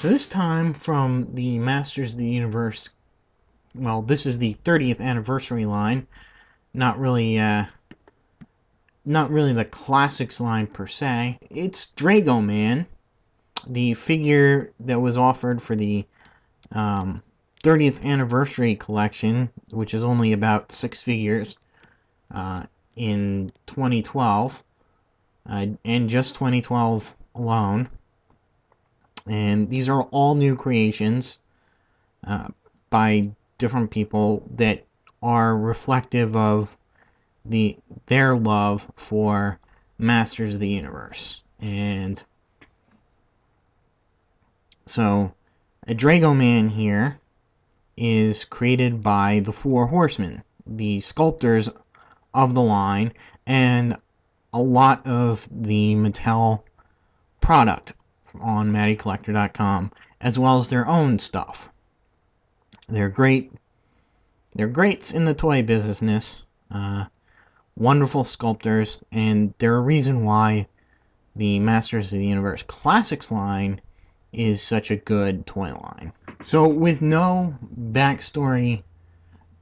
So this time from the Masters of the Universe, well, this is the 30th anniversary line. Not really the classics line per se. It's Draego-Man, the figure that was offered for the 30th anniversary collection, which is only about 6 figures in 2012, and just 2012 alone. And these are all new creations by different people that are reflective of their love for Masters of the Universe. And so a Draego-Man here is created by the Four Horsemen, the sculptors of the line, and a lot of the Mattel product on MattyCollector.com, as well as their own stuff. They're great. They're greats in the toy business. Wonderful sculptors, and they're a reason why the Masters of the Universe Classics line is such a good toy line. So with no backstory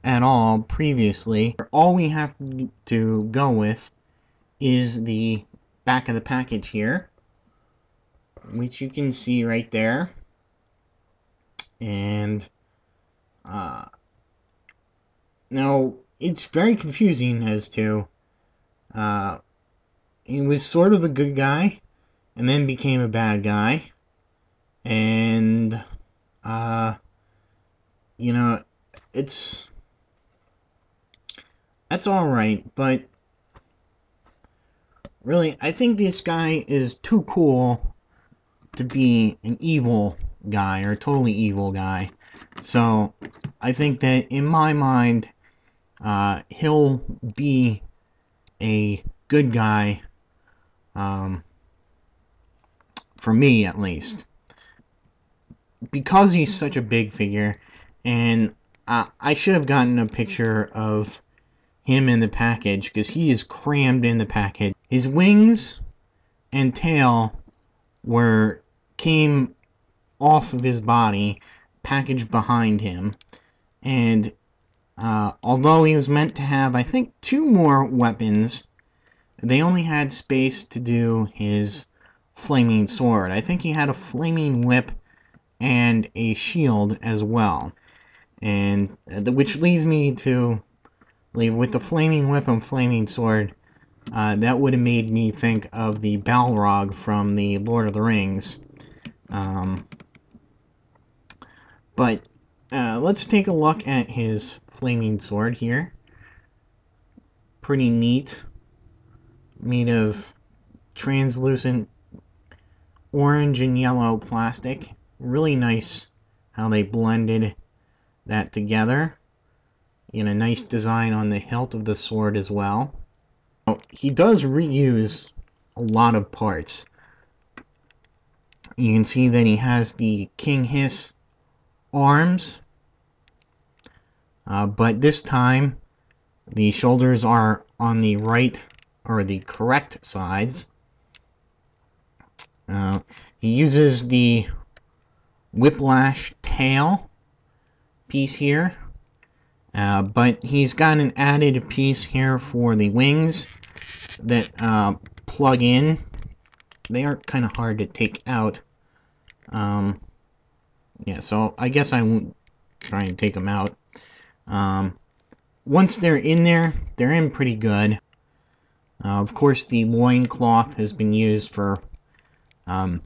at all previously, all we have to go with is the back of the package here, which you can see right there. And now it's very confusing as to he was sort of a good guy and then became a bad guy, and you know, that's all right, but really I think this guy is too cool to be an evil guy, or a totally evil guy. So I think that in my mind he'll be a good guy, for me at least, because he's such a big figure. And I should have gotten a picture of him in the package, because he is crammed in the package. His wings and tail came off of his body, packaged behind him, and although he was meant to have, I think, 2 more weapons, they only had space to do his flaming sword. I think he had a flaming whip and a shield as well, and which leads me to with the flaming whip and flaming sword. That would have made me think of the Balrog from the Lord of the Rings. But let's take a look at his flaming sword here. Pretty neat. Made of translucent orange and yellow plastic. Really nice how they blended that together. And a nice design on the hilt of the sword as well. He does reuse a lot of parts. You can see that he has the King Hiss arms, but this time the shoulders are on the right, or the correct sides. He uses the Whiplash tail piece here, but he's got an added piece here for the wings that plug in. They are kind of hard to take out. Yeah, so I guess I won't try and take them out. Once they're in there, they're in pretty good. Of course, the loincloth has been used for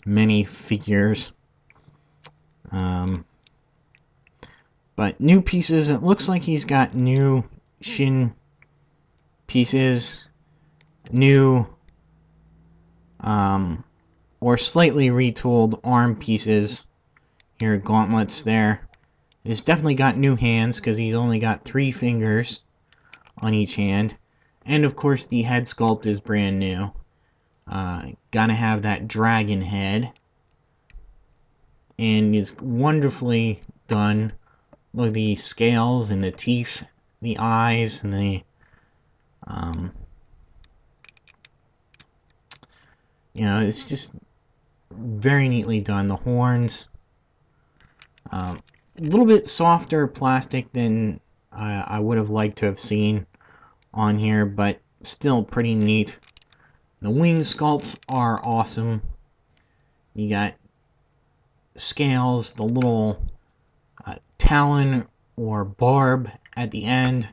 many figures. But new pieces, it looks like he's got new shin pieces, new or slightly retooled arm pieces. Here, gauntlets there. He's definitely got new hands, because he's only got 3 fingers on each hand. And of course the head sculpt is brand new. Gotta have that dragon head. And it's wonderfully done. Look at the scales and the teeth, the eyes, and the you know, it's just very neatly done. The horns, A little bit softer plastic than I would have liked to have seen on here, but still pretty neat. The wing sculpts are awesome. You got scales, the little talon or barb at the end,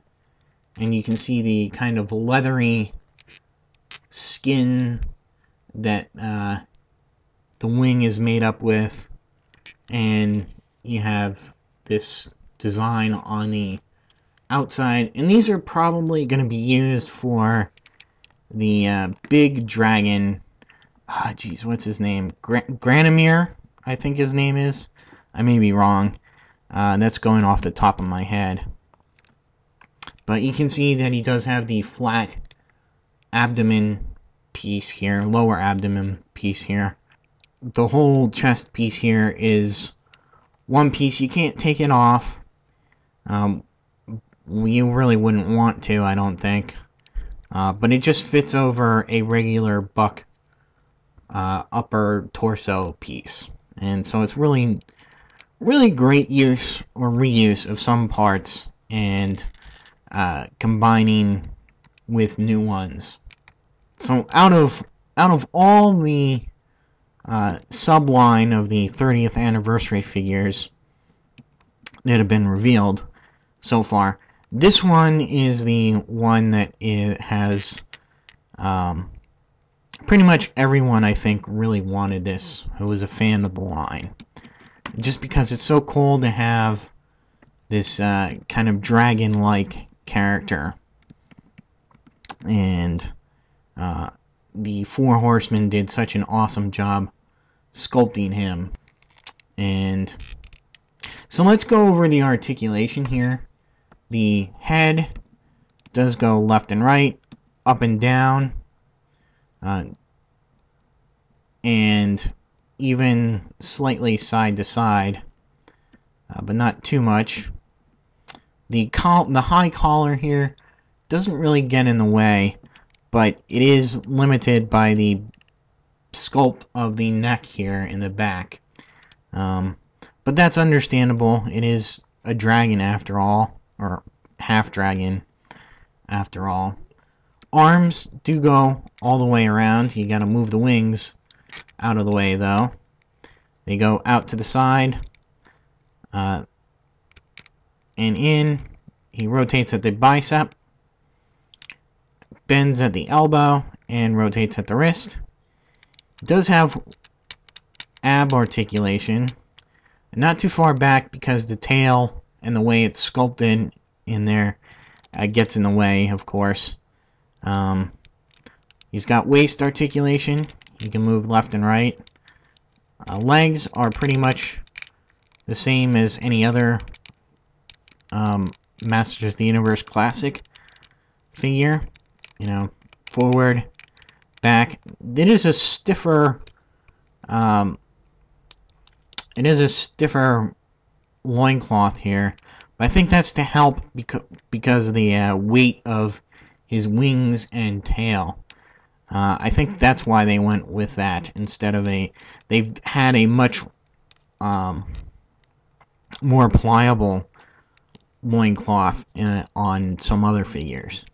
and you can see the kind of leathery skin that the wing is made up with, and you have this design on the outside, and these are probably going to be used for the big dragon. Geez, what's his name? Granomir, I think his name is. I may be wrong. That's going off the top of my head. But you can see that he does have the flat abdomen piece here, lower abdomen piece here. The whole chest piece here is one piece. You can't take it off. You really wouldn't want to, I don't think. But it just fits over a regular buck upper torso piece. And so it's really great use or reuse of some parts and combining with new ones. So out of all the subline of the 30th anniversary figures that have been revealed so far, this one is the one that has pretty much everyone, I think, really wanted this, who was a fan of the line. Just because it's so cool to have this kind of dragon-like character. And the Four Horsemen did such an awesome job sculpting him. And so let's go over the articulation here. The head does go left and right, up and down, and even slightly side to side, but not too much. The high collar here doesn't really get in the way, but it is limited by the sculpt of the neck here in the back. But that's understandable. It is a dragon after all, or half dragon after all. Arms do go all the way around. You gotta move the wings out of the way though. They go out to the side and in. He rotates at the bicep, bends at the elbow, and rotates at the wrist. It does have ab articulation, not too far back because the tail and the way it's sculpted in there gets in the way, of course. He's got waist articulation. He can move left and right. Legs are pretty much the same as any other Masters of the Universe Classic figure. You know, forward, back. It is a stiffer loincloth here, but I think that's to help because of the weight of his wings and tail. I think that's why they went with that instead of they've had a much more pliable loincloth on some other figures.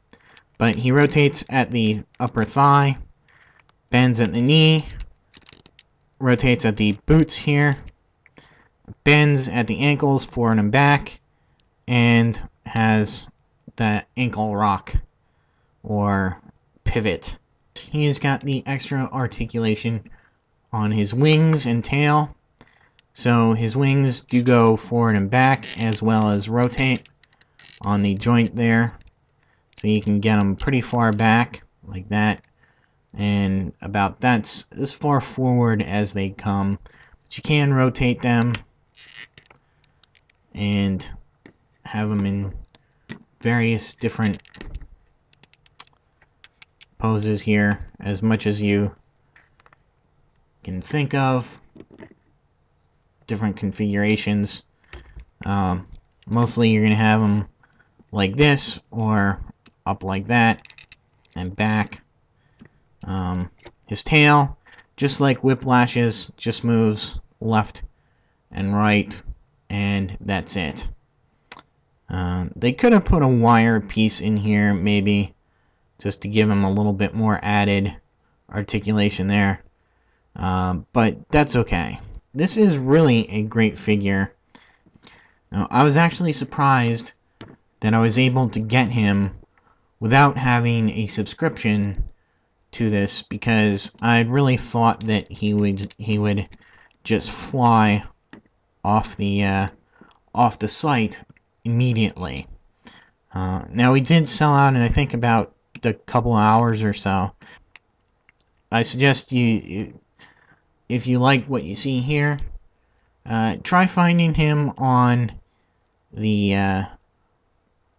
But he rotates at the upper thigh, bends at the knee, rotates at the boots here, bends at the ankles, forward and back, and has the ankle rock or pivot. He's got the extra articulation on his wings and tail. So his wings do go forward and back as well as rotate on the joint there. So you can get them pretty far back like that. And about that's as far forward as they come. But you can rotate them and have them in various different poses here, as much as you can think of. Different configurations. Mostly you're going to have them like this or up like that and back. His tail, just like Whiplash's, just moves left and right and that's it. They could have put a wire piece in here, maybe, just to give him a little bit more added articulation there. But that's okay. This is really a great figure. Now, I was actually surprised that I was able to get him without having a subscription to this, because I really thought that he would just fly off the site immediately. Now, we did sell out in, I think, about a couple hours or so. I suggest you, if you like what you see here, try finding him on the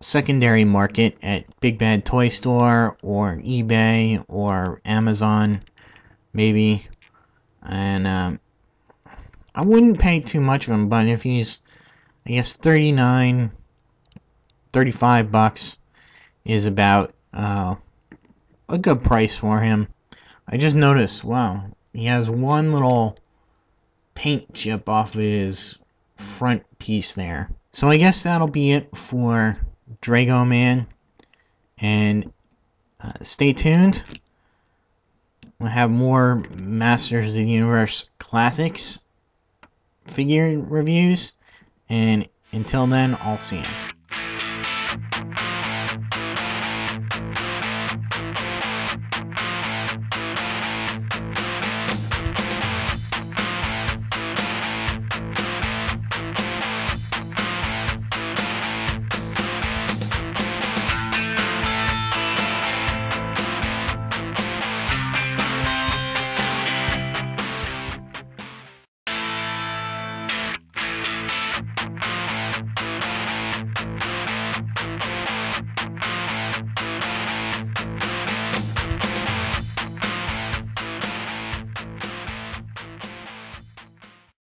secondary market at Big Bad Toy Store or eBay or Amazon, maybe. And I wouldn't pay too much of him, but if he's, I guess, $35 is about a good price for him. I just noticed, wow, he has one little paint chip off of his front piece there. So I guess that'll be it for Draego-Man, and stay tuned. We'll have more Masters of the Universe Classics figure reviews, and until then, I'll see you.